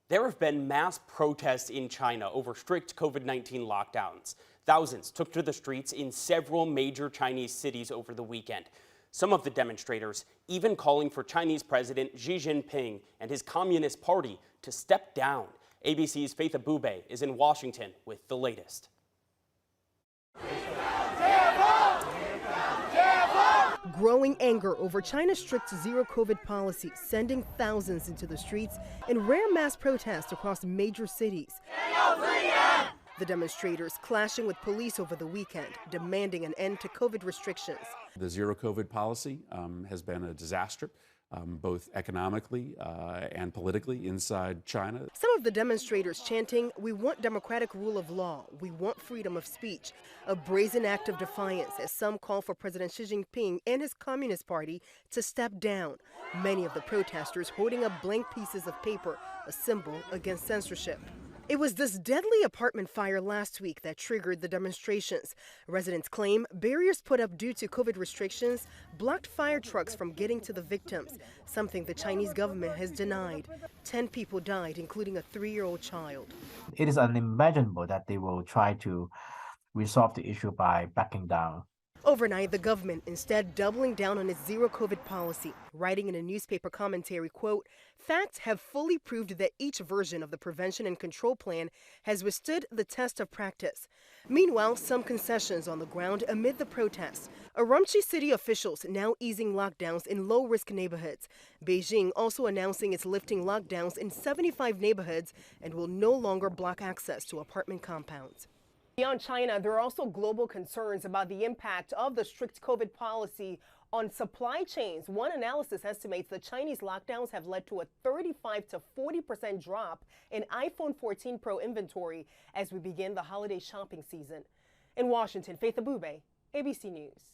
There have been mass protests in China over strict COVID-19 lockdowns. Thousands took to the streets in several major Chinese cities over the weekend. Some of the demonstrators even calling for Chinese President Xi Jinping and his Communist Party to step down. ABC's Faith Abube is in Washington with the latest. Growing anger over China's strict zero-COVID policy, sending thousands into the streets in rare mass protests across major cities. The demonstrators clashing with police over the weekend, demanding an end to COVID restrictions. The zero-COVID policy has been a disaster, both economically and politically inside China. Some of the demonstrators chanting, "We want democratic rule of law, we want freedom of speech," a brazen act of defiance as some call for President Xi Jinping and his Communist Party to step down. Many of the protesters holding up blank pieces of paper, a symbol against censorship. It was this deadly apartment fire last week that triggered the demonstrations. Residents claim barriers put up due to COVID restrictions blocked fire trucks from getting to the victims, something the Chinese government has denied. 10 people died, including a 3-year-old child. It is unimaginable that they will try to resolve the issue by backing down. Overnight, the government instead doubling down on its zero-COVID policy, writing in a newspaper commentary, quote, "Facts have fully proved that each version of the prevention and control plan has withstood the test of practice." Meanwhile, some concessions on the ground amid the protests. Urumqi city officials now easing lockdowns in low-risk neighborhoods. Beijing also announcing it's lifting lockdowns in 75 neighborhoods and will no longer block access to apartment compounds. Beyond China, there are also global concerns about the impact of the strict COVID policy on supply chains. One analysis estimates the Chinese lockdowns have led to a 35 to 40% drop in iPhone 14 Pro inventory as we begin the holiday shopping season. In Washington, Faith Abube, ABC News.